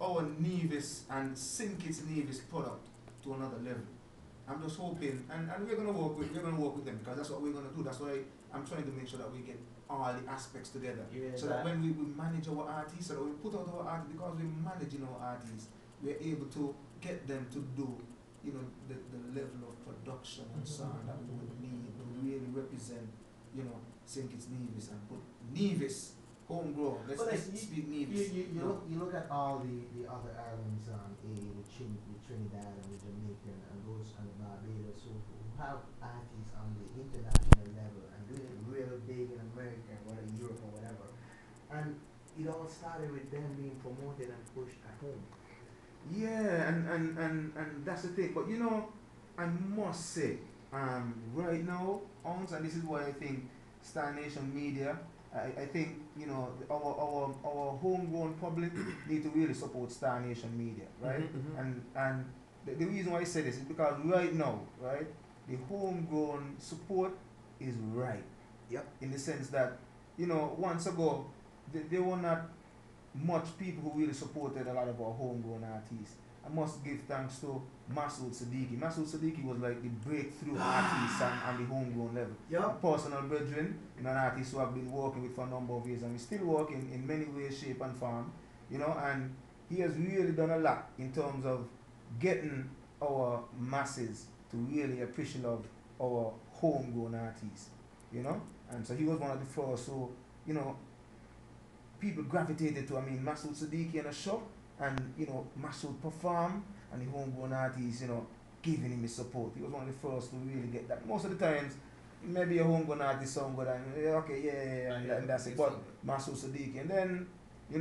our Nevis and Sink its Nevis product to another level. I'm just hoping, and we're gonna work with them because that's what we're gonna do. That's why I'm trying to make sure that we get all the aspects together, Yeah, so that when we manage our artists, so that we put out our artists, because we're managing our artists, we're able to get them to do, the level of production and sound that we would need to really represent, St. Kitts Nevis and put Nevis homegrown. Let's speak Nevis. You look at all the other islands, with Trinidad and the Jamaican and those and the Barbados who have artists on the international level and doing it real big in America or Europe or whatever. And it all started with them being promoted and pushed at home. Yeah, and that's the thing. But I must say, right now, and this is why I think Star Nation Media, I think our homegrown public need to really support Star Nation Media, right? And the reason why I say this is because right now, right, the homegrown support is right. Yep. In the sense that once ago, they were not much people who really supported a lot of our homegrown artists. I must give thanks to Masood Siddiqui. Masood Siddiqui was like the breakthrough artist on the homegrown level. Yep. Personal brethren, an artist who I've been working with for a number of years, and we still working in many ways, shape and form. And he has really done a lot in terms of getting our masses to really appreciate of our homegrown artists. And so he was one of the first. So people gravitated to, Masood Siddiqui in a shop, and, Masood perform, and the homegrown artists, giving him his support. He was one of the first to really get that. Most of the times, maybe a homegrown artist song good, and okay, yeah, and that's it. But Masood Siddiqui, and then, we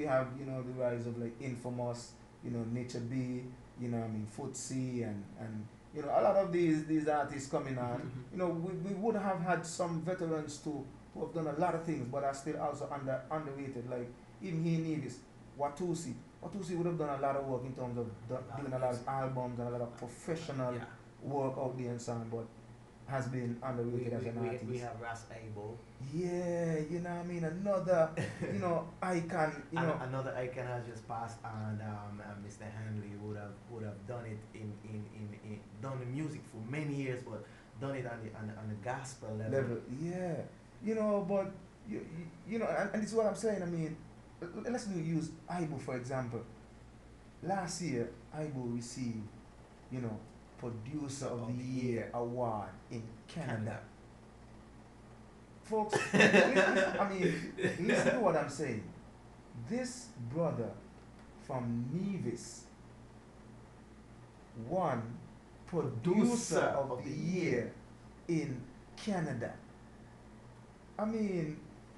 have, the rise of like Infamous, Nature B, Footsie, and a lot of these artists coming on. We would have had some veterans who have done a lot of things, but are still also underrated. Like even here in Nevis, Watusi. Watusi would have done a lot of work in terms of doing a lot of albums and a lot of professional work out there and so on, but has been underrated as an artist. We have Ras Abel. Yeah, another, icon, Another icon has just passed, and Mr. Hanley would have done it done the music for many years, but done it on the gospel level. Yeah. But and this is what I'm saying. Let's use Aibo for example. Last year, Aibo received, Producer of the Year award in Canada. Folks, listen to what I'm saying. This brother from Nevis won Producer of the Year in Canada.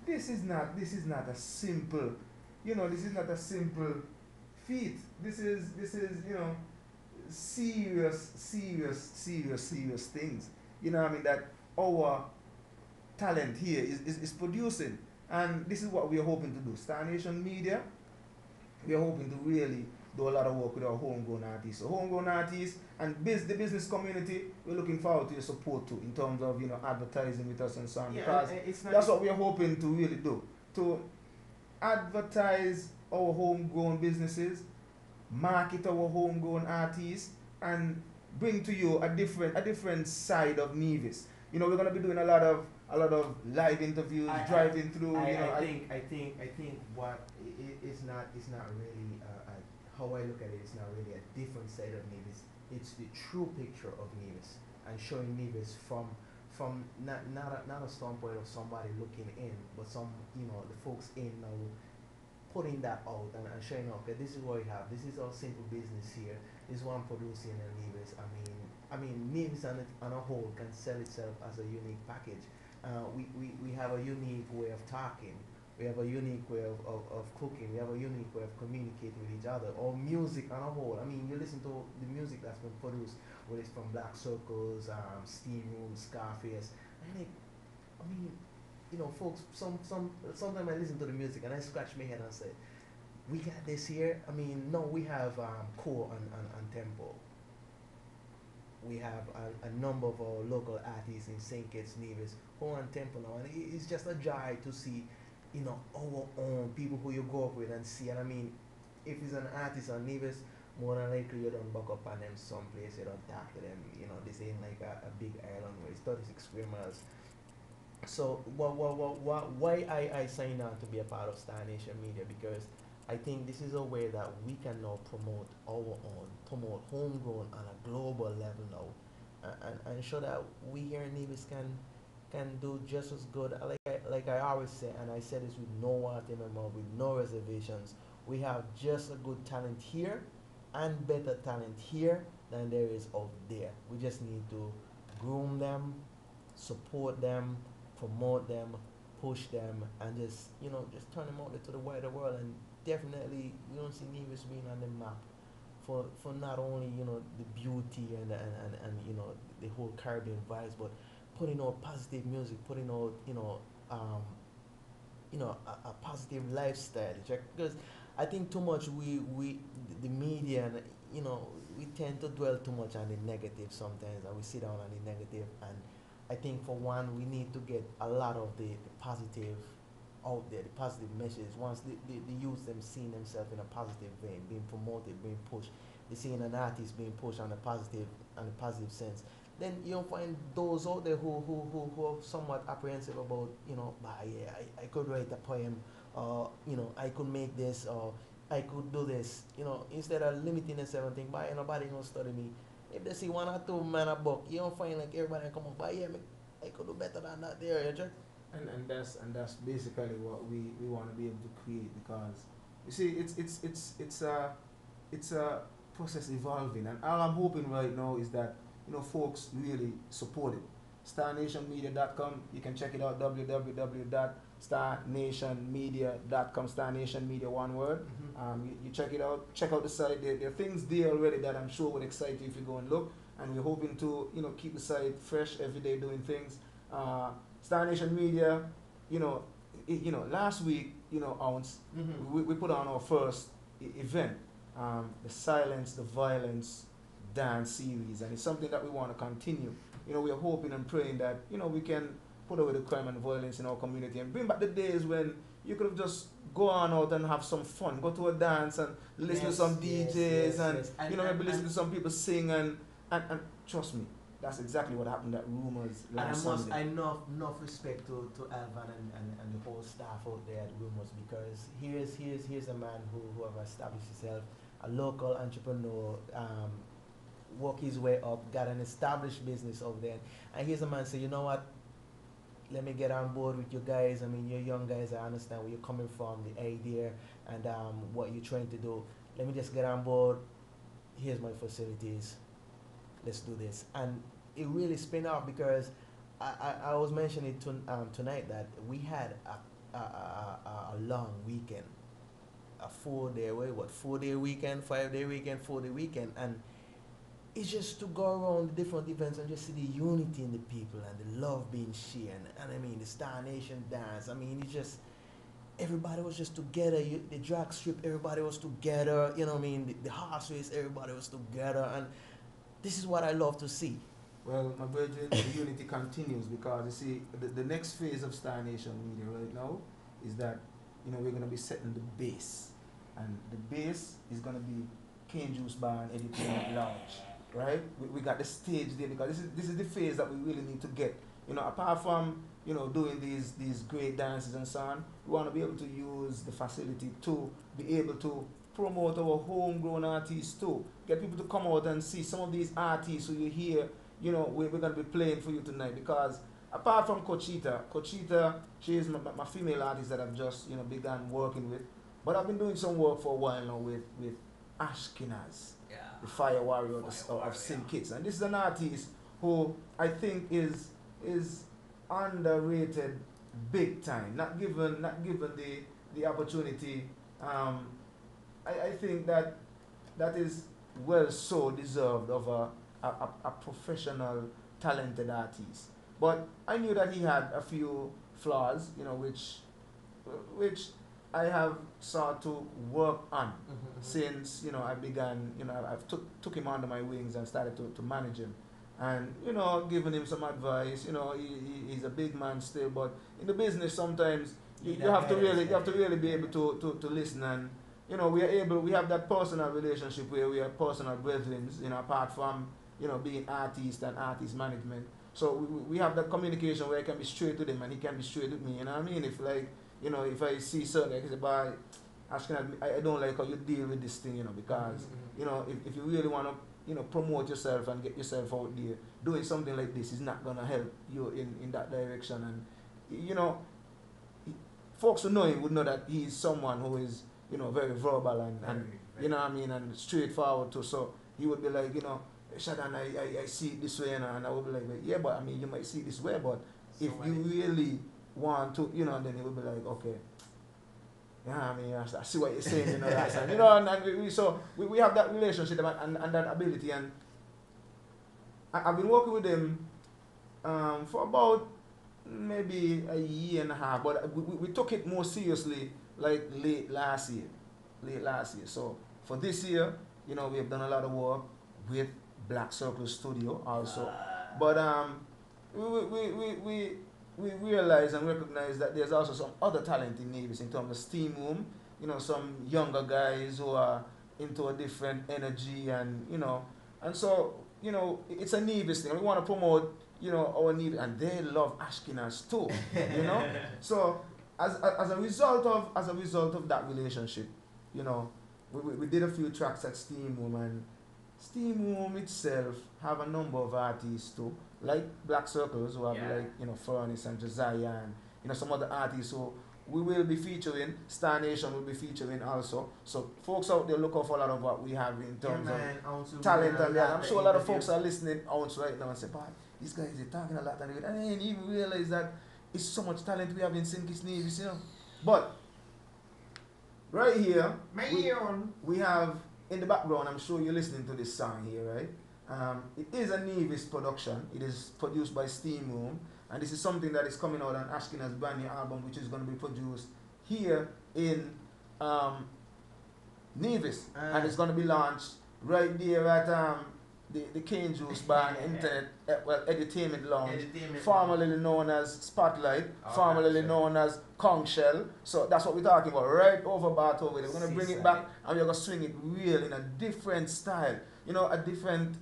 This is not a simple, this is not a simple feat. This is serious things. That our talent here is producing. And this is what we are hoping to do. Star Nation Media, we are hoping to really do a lot of work with our homegrown artists. So homegrown artists and the business community, we're looking forward to your support too, in terms of advertising with us and so on. Yeah, because that's what we are hoping to really do. To advertise our homegrown businesses, market our homegrown artists, and bring to you a different side of Nevis. We're gonna be doing a lot of live interviews, driving through. I think what is not really how I look at it. It's not really a different side of Nevis. It's the true picture of Nevis, and showing Nevis from not a standpoint of somebody looking in, but the folks in now putting that out and showing, okay, this is what we have. This is our simple business here. This is what I'm producing in Nevis. Nevis on a whole can sell itself as a unique package. We have a unique way of talking. We have a unique way of cooking. We have a unique way of communicating with each other. Or music on a whole. You listen to the music that's been produced, whether it's from Black Circles, Steam Room, Scarface. Folks, sometimes I listen to the music and I scratch my head and say, we got this here. No, we have Core and Tempo. We have a number of our local artists in St. Kitts, Nevis, Core and Tempo now, and it's just a joy to see, our own people who you grow up with and see. And if he's an artist on Nevis, more than likely you don't buck up on them someplace, you don't talk to them. You know, this ain't like a big island where it's 36 square miles. So why I signed on to be a part of Star Nation Media, because I think this is a way that we can now promote our own, promote homegrown on a global level now, and show that we here in Nevis can do just as good. Like I always say, and I say this with no heart in my mouth, with no reservations. We have just a good talent here, and better talent here than there is out there. We just need to groom them, support them, promote them, push them, and just just turn them out to the wider world. And definitely, we don't see Nevis being on the map for not only the beauty and the whole Caribbean vibes, but putting out positive music, putting out um, a positive lifestyle. Because I think too much we the media and we tend to dwell too much on the negative sometimes, and we sit down on the negative. And I think for one, we need to get a lot of the positive out there, the positive messages. Once the youth them seeing themselves in a positive vein, being promoted, being pushed, they seeing an artist being pushed on a positive sense. Then you'll find those out there who are somewhat apprehensive about, yeah, I could write a poem, or I could make this, or I could do this. Instead of limiting themselves and think, but nobody gonna study me. If they see one or two man a book, you don't find like everybody come up, but yeah, I could do better than that there, you check. And that's basically what we want to be able to create, because you see it's a process evolving, and all I'm hoping right now is that folks really support it. StarNationMedia.com, you can check it out, www.starnationmedia.com. Star Nation Media, one word. You check it out, check out the site. There are things there already that I'm sure would excite you if you go and look, and we're hoping to keep the site fresh every day, doing things. Star Nation Media, last week, Ounce, we put on our first event, the Silence the Violence dance series, and it's something that we want to continue. We are hoping and praying that we can put away the crime and violence in our community and bring back the days when you could have just go on out and have some fun, go to a dance and listen to some DJs, and maybe listen to some people sing, and trust me, that's exactly what happened at Rumors last Sunday. Enough respect to Alvan and the whole staff out there at Rumors, because here's a man who have established himself, a local entrepreneur, work his way up, got an established business over there, and here's a man say, you know what, let me get on board with you guys. I mean, you're young guys, I understand where you're coming from, the idea, and what you're trying to do. Let me just get on board. Here's my facilities. Let's do this. And it really spin off, because I was mentioning tonight that we had a long weekend, a 4-day, 4-day weekend, 5-day weekend, 4-day weekend, and it's just to go around the different events and just see the unity in the people and the love being shared. And I mean, the Star Nation dance, I mean, it's just, everybody was just together. The drag strip, everybody was together. I mean, the horse race, everybody was together. And this is what I love to see. Well, my brethren, the unity continues, because you see, the next phase of Star Nation Media right now is that, we're going to be setting the base. And the base is going to be Cane Juice Bar and Entertainment Lounge. Right? We got the stage there, because this is the phase that we really need to get. Apart from doing these great dances and so on, we want to be able to use the facility to be able to promote our homegrown artists too. Get people to come out and see some of these artists who you hear. We're going to be playing for you tonight, because apart from Cochita, she is my female artist that I've just begun working with, but I've been doing some work for a while now with Ashkenaz, the Fire Warrior of St. Kitts, and this is an artist who I think is underrated big time, not given the opportunity. I think that is well so deserved of a professional, talented artist. But I knew that he had a few flaws, which I have sought to work on since I began. I've took him under my wings and started to manage him, and giving him some advice. He's a big man still, but in the business sometimes you have to really be able to listen you know, we have that personal relationship where we are personal brethren, you know, apart from, you know, being artist and artist management. So we have that communication where I can be straight with him and he can be straight with me, you know what I mean? If like, you know, if I see certain, like I say, boy, Ashken, I don't like how you deal with this thing, you know, because, you know, if you really want to, you know, promote yourself and get yourself out there, doing something like this is not going to help you in that direction. And, you know, folks who know him would know that he's someone who is, you know, very verbal and you know what I mean, and straightforward too. So he would be like, you know, Shadan, I see it this way, you know, and I would be like, yeah, but I mean, you might see it this way, but so if you really want to, you know, then he would be like, okay, yeah, I mean, I see what you're saying, you know, that's, and, you know, and we have that relationship and that ability, and I've been working with him for about maybe a year and a half, but we took it more seriously like late last year. So for this year, you know, we have done a lot of work with Black Circle Studio also, but we realize and recognize that there's also some other talent in Nevis in terms of steam room, you know, some younger guys who are into a different energy, and you know, and so, you know, it's a Nevis thing. We want to promote, you know, our Nevis, and they love Ashkenaz too, you know. So as a result of that relationship, you know, we did a few tracks at Steam Room, and Steam Room itself have a number of artists too, like Black Circles, who have like, you know, Furnace and Josiah, and you know, some other artists. So we will be featuring, Star Nation will be featuring also. So folks out there, look out for a lot of what we have in terms of talent, and I'm sure a lot of folks are listening out right now and say, boy, these guys are talking a lot, and I didn't even realize that it's so much talent we have in St. Kitts Nevis, you know. But right here, we have in the background, I'm sure you're listening to this song here, right? It is a Nevis production. It is produced by Steam Room, and this is something that is coming out on Ashkenaz brand new album, which is going to be produced here in Nevis, and it's going to be launched right there at the Cane Juice Bar and Internet, Edutainment Lounge, formerly known as Spotlight, formerly known as Conch Shell. So that's what we're talking about, right over Bath over there. We're going to bring it back, and we're going to swing it real in a different style, you know, a different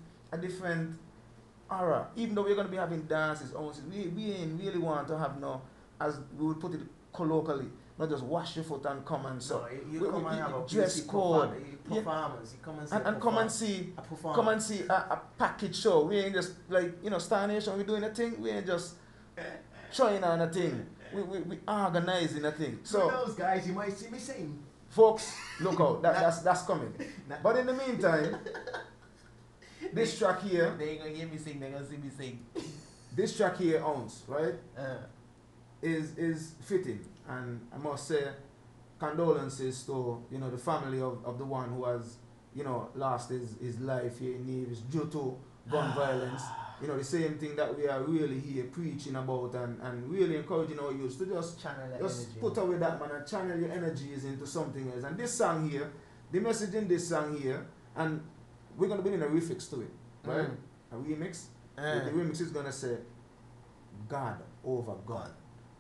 aura. Even though we're going to be having dances, we ain't really want to have no, as we would put it colloquially, not just wash your foot and come and so. No, you come and have a dress code, performance. You come and see and come and see a package show. We ain't just like, you know, Star Nation, we doing a thing. We ain't just showing on a thing. We organizing a thing. So those guys, you might see me sing. Folks, look out. That's coming. But in the meantime, this track here, they ain't gonna hear me sing. They gonna see me sing. This track here, Ounce, right? Is fitting, and I must say condolences to, you know, the family of the one who has, you know, lost his life here in Nevis due to gun violence. You know, the same thing that we are really here preaching about, and really encouraging our youth to just put away that, man, and channel your energies into something else. And this song here, the message in this song here, and we're gonna bring in a refix to it, right? A remix. The remix is gonna say God over God.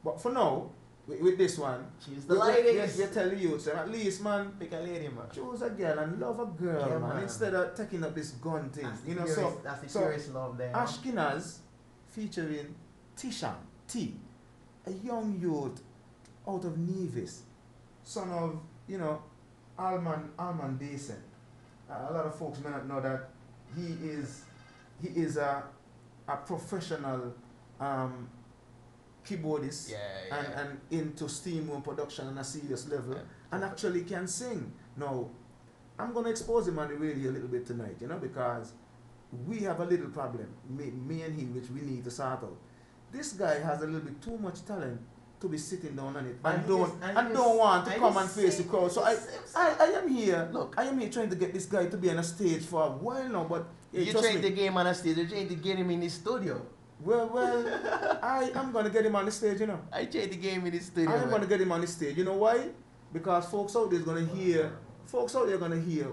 But for now, with this one, choose the ladies. We tell you, so at least, man, pick a lady, man. Choose a girl and love a girl, yeah, man, instead of taking up this gun thing. You know, that's the purest love there. Ashkenaz featuring Tishan T, a young youth out of Nevis, son of, you know, Alman Dasen. A lot of folks may not know that he is a professional keyboardist and into Steam Room production on a serious level, and actually can sing. Now, I'm going to expose him on the radio a little bit tonight, you know, because we have a little problem, me and him, which we need to sort out. This guy has a little bit too much talent to be sitting down on it and don't want to come and face the crowd. So I am here. Look, I am here trying to get this guy to be on a stage for a while now, but you're trying to get him on a stage. You're trying to get him in the studio. Well, I am going to get him on the stage, you know. I tried to get him in the studio. I am going to get him on the stage. You know why? Because folks out there is going to hear,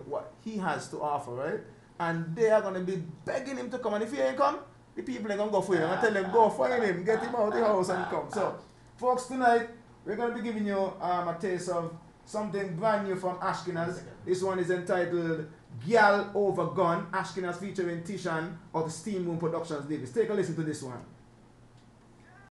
what he has to offer, right? And they are going to be begging him to come. And if he ain't come, the people are going to go for him. I'm going to tell them, go find get him out of the house and come. So, folks, tonight, we're going to be giving you a taste of something brand new from Ashkenaz. This one is entitled Gyal Over Gun. Ashkenaz featuring Tishan of Steam Room Productions Davis. Take a listen to this one.